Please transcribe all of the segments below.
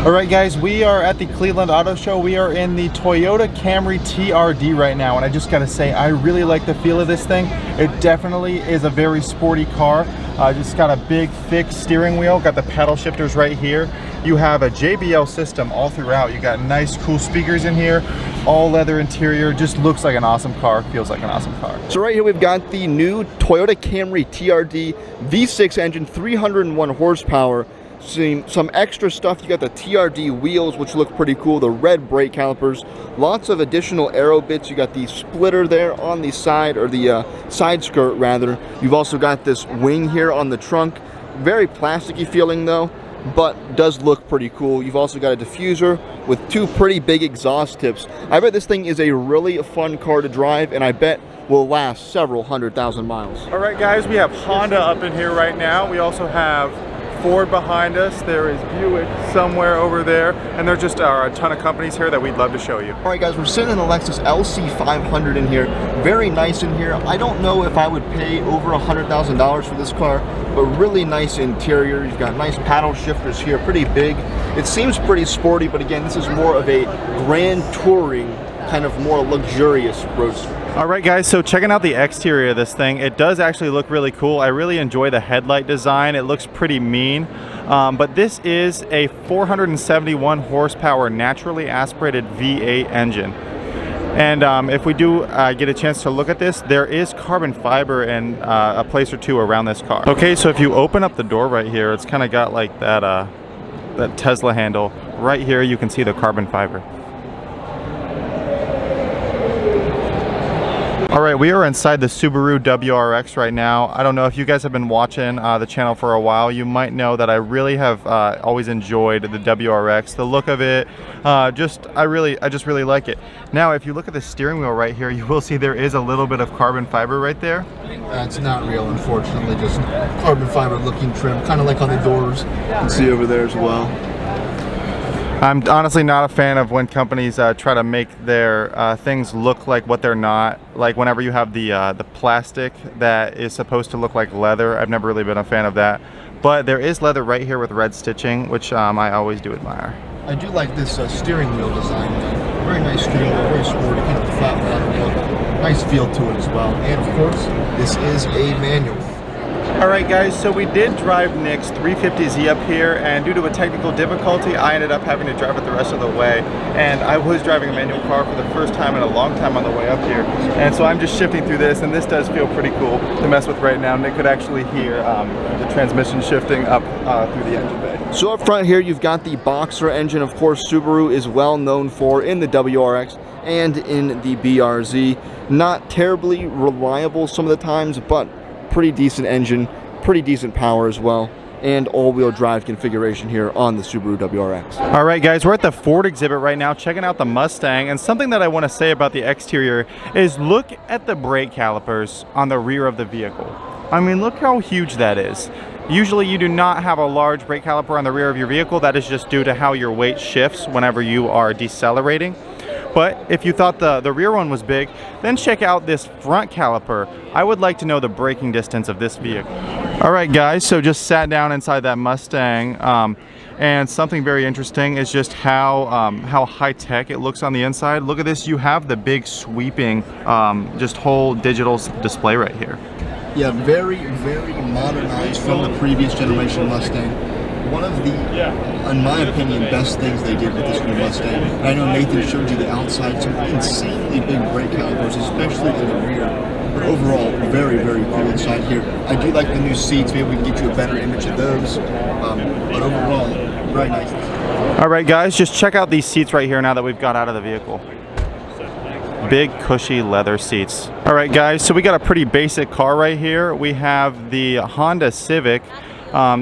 Alright guys, we are at the Cleveland Auto Show. We are in the Toyota Camry TRD right now, and I just gotta say, I really like the feel of this thing. It definitely is a very sporty car. Just got a big, thick steering wheel, got the paddle shifters right here. You have a JBL system all throughout. You got nice, cool speakers in here, all leather interior. Just looks like an awesome car, feels like an awesome car. So right here we've got the new Toyota Camry TRD V6 engine, 301 horsepower. Some extra stuff. You got the TRD wheels, which look pretty cool, the red brake calipers, lots of additional aero bits. You got the splitter there on the side, or the side skirt rather. You've also got this wing here on the trunk, very plasticky feeling though, but does look pretty cool. You've also got a diffuser with two pretty big exhaust tips. I bet this thing is a really fun car to drive, and I bet will last several 100,000 miles. All right guys, we have Honda up in here right now. We also have Ford behind us. There is Buick somewhere over there, and there just are a ton of companies here that we'd love to show you. All right guys, we're sitting in the Lexus LC 500 in here. Very nice in here. I don't know if I would pay over $100,000 for this car, but really nice interior. You've got nice paddle shifters here, pretty big. It seems pretty sporty, but again, this is more of a grand touring, kind of more luxurious roadster. All right guys, so checking out the exterior of this thing, it does actually look really cool. I really enjoy the headlight design. It looks pretty mean, but this is a 471 horsepower naturally aspirated V8 engine. And if we do get a chance to look at this, there is carbon fiber in a place or two around this car. Okay, so if you open up the door right here, it's kind of got like that Tesla handle. Right here you can see the carbon fiber. All right, we are inside the Subaru WRX right now. I don't know if you guys have been watching the channel for a while. You might know that I really have always enjoyed the WRX, the look of it. I just really like it. Now, if you look at the steering wheel right here, you will see there is a little bit of carbon fiber right there. That's not real, unfortunately. Just carbon fiber looking trim, kind of like on the doors. You can see over there as well. I'm honestly not a fan of when companies try to make their things look like what they're not. Like whenever you have the plastic that is supposed to look like leather, I've never really been a fan of that. But there is leather right here with red stitching, which I always do admire. I do like this steering wheel design. Very nice steering wheel, very sporty, kind of flat leather look. Nice feel to it as well. And of course, this is a manual. Alright guys, so we did drive Nick's 350Z up here, and due to a technical difficulty, I ended up having to drive it the rest of the way. And I was driving a manual car for the first time in a long time on the way up here. And so I'm just shifting through this, and this does feel pretty cool to mess with right now. Nick could actually hear the transmission shifting up through the engine bay. So up front here, you've got the Boxer engine. Of course, Subaru is well known for in the WRX and in the BRZ. Not terribly reliable some of the times, but pretty decent engine, pretty decent power as well, and all-wheel drive configuration here on the Subaru WRX. All right guys, we're at the Ford exhibit right now checking out the Mustang, and something that I want to say about the exterior is look at the brake calipers on the rear of the vehicle. I mean, look how huge that is. Usually you do not have a large brake caliper on the rear of your vehicle. That is just due to how your weight shifts whenever you are decelerating. But if you thought the rear one was big, then check out this front caliper. I would like to know the braking distance of this vehicle. All right guys, so just sat down inside that Mustang, and something very interesting is just how high-tech it looks on the inside. Look at this, you have the big sweeping just whole digital display right here. Yeah, very, very modernized from the previous generation Mustang. One of the, in my opinion, best things they did with this new Mustang. And I know Nathan showed you the outside, some insanely big brake calipers, especially in the rear. But overall, very, very cool inside here. I do like the new seats. Maybe we can get you a better image of those. But overall, very nice. All right, guys, just check out these seats right here now that we've got out of the vehicle. Big, cushy leather seats. All right, guys, so we got a pretty basic car right here. We have the Honda Civic.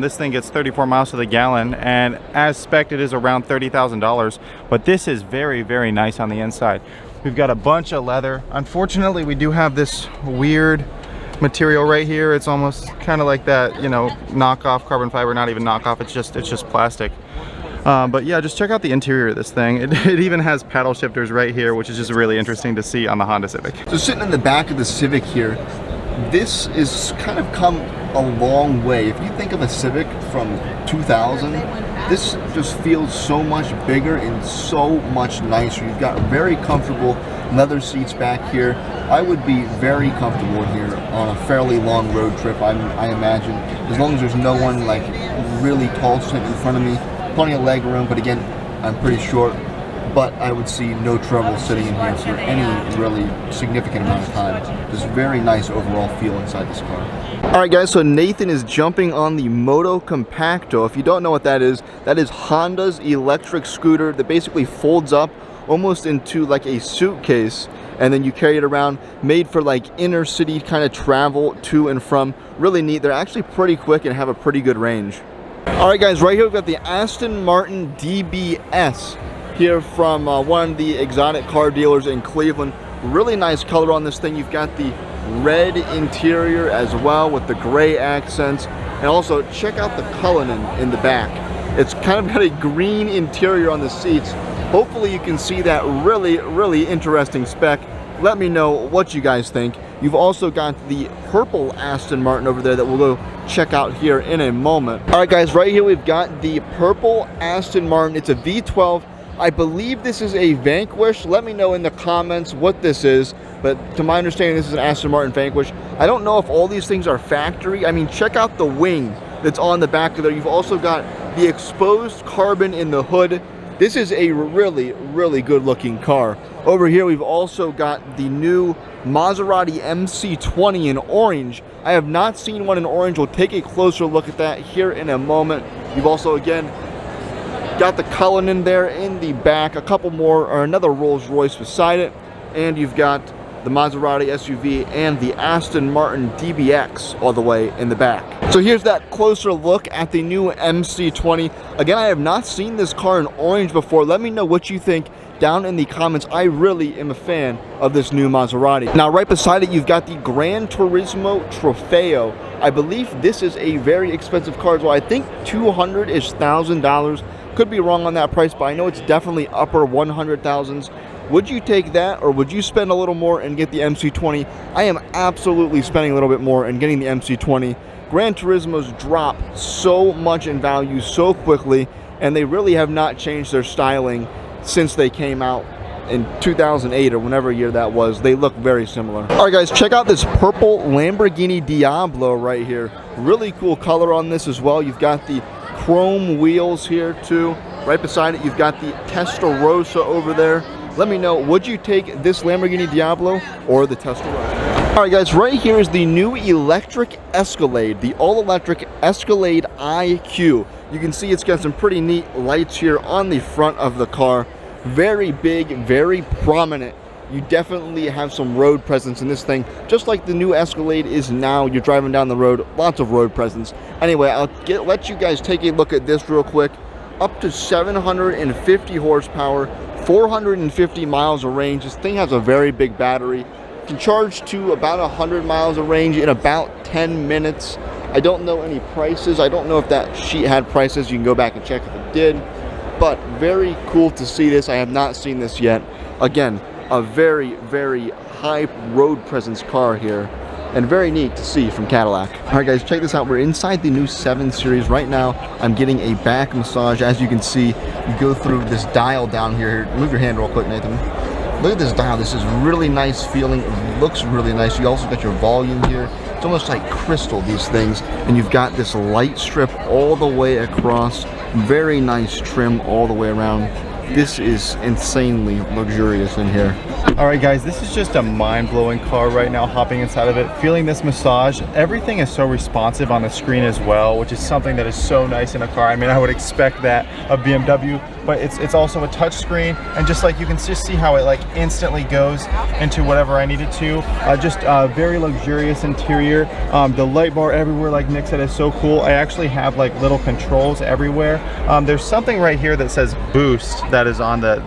This thing gets 34 miles to the gallon, and as spec'd it is around $30,000, but this is very, very nice on the inside. We've got a bunch of leather. Unfortunately, we do have this weird material right here. It's almost kind of like that, you know, knockoff carbon fiber, not even knockoff, it's just plastic. But yeah, just check out the interior of this thing. It even has paddle shifters right here, which is just really interesting to see on the Honda Civic. So sitting in the back of the Civic here, this is kind of come a long way. If you think of a Civic from 2000, this just feels so much bigger and so much nicer. You've got very comfortable leather seats back here. I would be very comfortable here on a fairly long road trip, I imagine, as long as there's no one like really tall sitting in front of me. Plenty of leg room, but again, I'm pretty short, but I would see no trouble sitting in here for any really significant amount of time. Just very nice overall feel inside this car. Alright guys, so Nathan is jumping on the Moto Compacto. If you don't know what that is Honda's electric scooter that basically folds up almost into like a suitcase, and then you carry it around, made for like inner city kind of travel to and from. Really neat. They're actually pretty quick and have a pretty good range. Alright guys, right here we've got the Aston Martin DBS here from one of the exotic car dealers in Cleveland. Really nice color on this thing. You've got the red interior as well with the gray accents, and also check out the Cullinan in the back. It's kind of got a green interior on the seats. Hopefully you can see that really interesting spec. Let me know what you guys think. You've also got the purple Aston Martin over there that we'll go check out here in a moment. All right guys, right here we've got the purple Aston Martin. It's a V12. I believe this is a Vanquish. Let me know in the comments what this is, but to my understanding this is an Aston Martin Vanquish. I don't know if all these things are factory. I mean, check out the wing that's on the back of there. You've also got the exposed carbon in the hood. This is a really good looking car. Over here we've also got the new Maserati MC20 in orange. I have not seen one in orange. We'll take a closer look at that here in a moment. You've also again got the Cullinan there in the back, a couple more, or another Rolls Royce beside it, and you've got the Maserati SUV and the Aston Martin DBX all the way in the back. So here's that closer look at the new MC20. Again, I have not seen this car in orange before. Let me know what you think down in the comments. I really am a fan of this new Maserati. Now right beside it you've got the Gran Turismo Trofeo. I believe this is a very expensive car as well. I think $200,000. Could be wrong on that price, but I know it's definitely upper 100,000s. Would you take that, or would you spend a little more and get the MC20? I am absolutely spending a little bit more and getting the MC20. Gran Turismos drop so much in value so quickly, and they really have not changed their styling since they came out in 2008 or whenever year that was. They look very similar. All right guys, check out this purple Lamborghini Diablo right here. Really cool color on this as well. You've got the chrome wheels here too. Right beside it you've got the Testarossa over there. Let me know, would you take this Lamborghini Diablo or the Testarossa? Alright guys, right here is the new electric Escalade, the all-electric Escalade IQ. You can see it's got some pretty neat lights here on the front of the car. Very big, very prominent. You definitely have some road presence in this thing, just like the new Escalade is now. You're driving down the road, lots of road presence. Anyway, I'll let you guys take a look at this real quick. Up to 750 horsepower, 450 miles of range. This thing has a very big battery. You can charge to about 100 miles of range in about 10 minutes. I don't know any prices. I don't know if that sheet had prices. You can go back and check if it did. But very cool to see this. I have not seen this yet. Again, a very high road presence car here, and very neat to see from Cadillac. All right guys, check this out. We're inside the new 7 Series right now. I'm getting a back massage. As you can see, you go through this dial down here. Move your hand real quick, Nathan. Look at this dial. This is really nice feeling. It looks really nice. You also got your volume here. It's almost like crystal, these things. And you've got this light strip all the way across. Very nice trim all the way around. This is insanely luxurious in here. All right guys, this is just a mind-blowing car right now, hopping inside of it, feeling this massage. Everything is so responsive on the screen as well, which is something that is so nice in a car. I mean, I would expect that of BMW, but it's also a touch screen, and just like you can just see how it like instantly goes into whatever I need it to. Just very luxurious interior. The light bar everywhere, like Nick said, is so cool. I actually have like little controls everywhere. There's something right here that says boost that is on the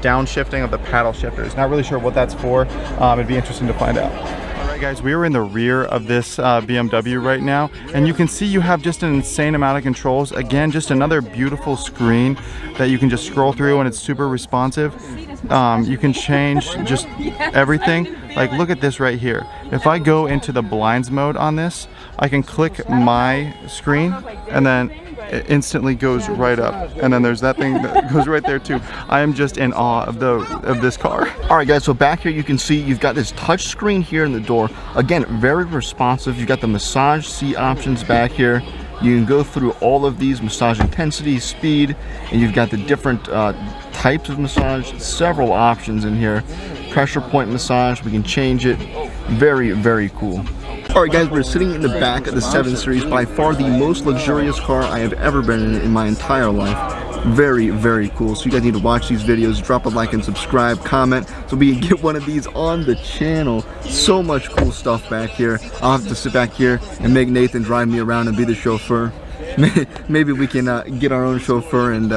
downshifting of the paddle shifters. Not really sure what that's for. It'd be interesting to find out. Alright guys, we are in the rear of this BMW right now, and you can see you have just an insane amount of controls. Again, just another beautiful screen that you can just scroll through, and it's super responsive. You can change just everything. Like, look at this right here. If I go into the blinds mode on this, I can click my screen and then it instantly goes right up. And then there's that thing that goes right there too. I am just in awe of this car. All right guys, so back here you can see you've got this touch screen here in the door. Again, very responsive. You've got the massage seat options back here. You can go through all of these: massage intensity, speed, and you've got the different types of massage, several options in here. Pressure point massage, we can change it. Very, very cool. All right guys, we're sitting in the back of the 7 Series, by far the most luxurious car I have ever been in my entire life. Very, very cool. So you guys need to watch these videos, drop a like and subscribe, comment, so we can get one of these on the channel. So much cool stuff back here. I'll have to sit back here and make Nathan drive me around and be the chauffeur. Maybe we can get our own chauffeur and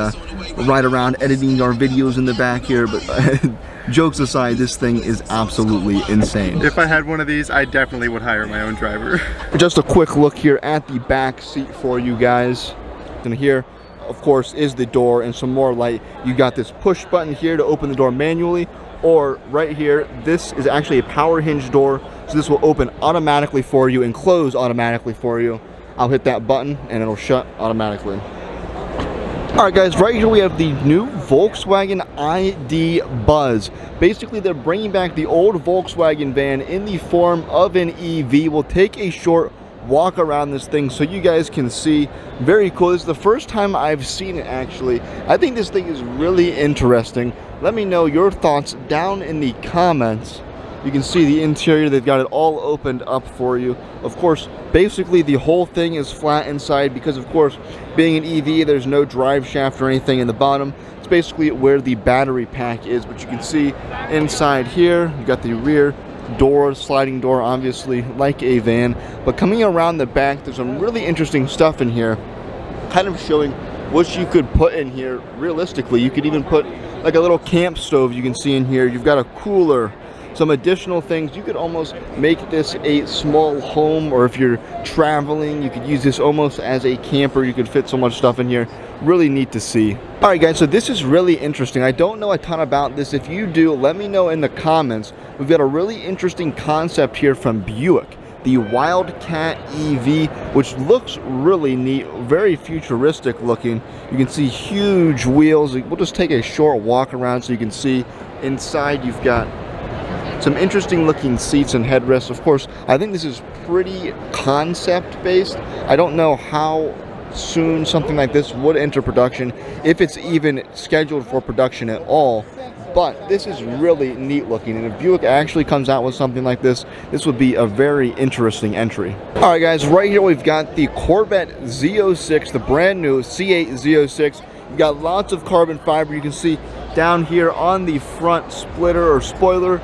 ride around editing our videos in the back here, but jokes aside, this thing is absolutely insane. If I had one of these, I definitely would hire my own driver. Just a quick look here at the back seat for you guys. And here, of course, is the door and some more light. You got this push button here to open the door manually, or right here, this is actually a power hinge door, so this will open automatically for you and close automatically for you. I'll hit that button and it'll shut automatically. Alright guys, right here we have the new Volkswagen ID Buzz. Basically, they're bringing back the old Volkswagen van in the form of an EV. We'll take a short walk around this thing so you guys can see. Very cool. This is the first time I've seen it actually. I think this thing is really interesting. Let me know your thoughts down in the comments. You can see the interior, they've got it all opened up for you. Of course, basically the whole thing is flat inside because, of course, being an EV, there's no drive shaft or anything in the bottom. It's basically where the battery pack is, but you can see inside here, you've got the rear door, sliding door, obviously, like a van. But coming around the back, there's some really interesting stuff in here, kind of showing what you could put in here realistically. You could even put like a little camp stove you can see in here. You've got a cooler, some additional things. You could almost make this a small home, or if you're traveling, you could use this almost as a camper. You could fit so much stuff in here. Really neat to see. All right guys, so this is really interesting. I don't know a ton about this. If you do, let me know in the comments. We've got a really interesting concept here from Buick, the Wildcat EV, which looks really neat, very futuristic looking. You can see huge wheels. We'll just take a short walk around so you can see inside. You've got some interesting looking seats and headrests. Of course, I think this is pretty concept based. I don't know how soon something like this would enter production, if it's even scheduled for production at all. But this is really neat looking, and if Buick actually comes out with something like this, this would be a very interesting entry. All right guys, right here we've got the Corvette Z06, the brand new C8 Z06. You've got lots of carbon fiber. You can see down here on the front splitter or spoiler,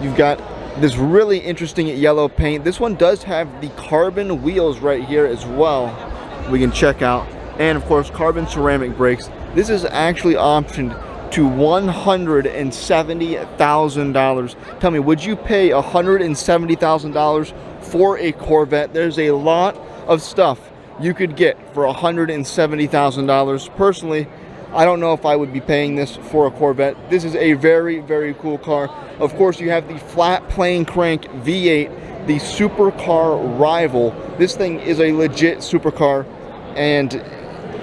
you've got this really interesting yellow paint. This one does have the carbon wheels right here as well, we can check out, and of course carbon ceramic brakes. This is actually optioned to $170,000. Tell me, would you pay $170,000 for a Corvette? There's a lot of stuff you could get for $170,000. Personally, I don't know if I would be paying this for a Corvette. This is a very, very cool car. Of course, you have the flat plane crank V8, the supercar rival. This thing is a legit supercar, and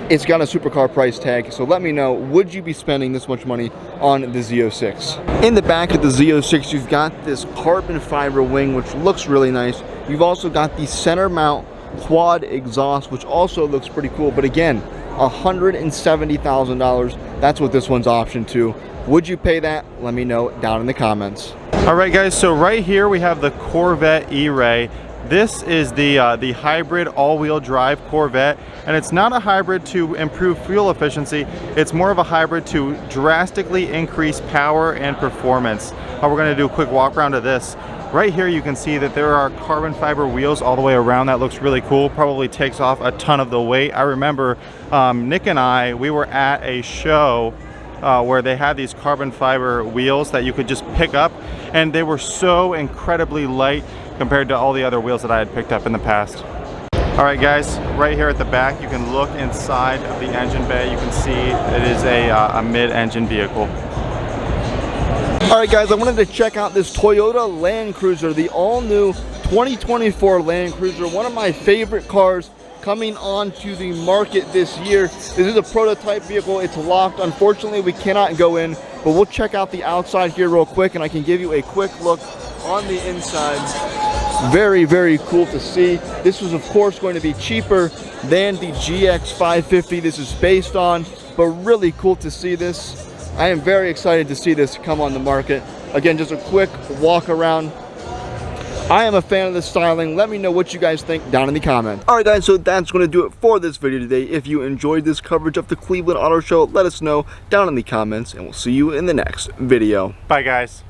it's got a supercar price tag. So let me know, would you be spending this much money on the Z06? In the back of the Z06, you've got this carbon fiber wing, which looks really nice. You've also got the center mount quad exhaust, which also looks pretty cool. But again, $170,000. That's what this one's optioned to. Would you pay that? Let me know down in the comments. All right guys, so right here we have the Corvette E-Ray. This is the hybrid all-wheel drive Corvette, and it's not a hybrid to improve fuel efficiency. It's more of a hybrid to drastically increase power and performance. We're going to do a quick walk around of this. Right here you can see that there are carbon fiber wheels all the way around. That looks really cool. Probably takes off a ton of the weight. I remember Nick and I, we were at a show where they had these carbon fiber wheels that you could just pick up, and they were so incredibly light compared to all the other wheels that I had picked up in the past. All right guys, right here at the back you can look inside of the engine bay. You can see it is a mid-engine vehicle. Alright guys, I wanted to check out this Toyota Land Cruiser, the all-new 2024 Land Cruiser, one of my favorite cars coming onto the market this year. This is a prototype vehicle, it's locked. Unfortunately, we cannot go in, but we'll check out the outside here real quick and I can give you a quick look on the inside. Very, very cool to see. This was of course going to be cheaper than the GX 550 this is based on, but really cool to see this. I am very excited to see this come on the market. Again, just a quick walk around. I am a fan of the styling. Let me know what you guys think down in the comments. Alright guys, so that's going to do it for this video today. If you enjoyed this coverage of the Cleveland Auto Show, let us know down in the comments, and we'll see you in the next video. Bye guys.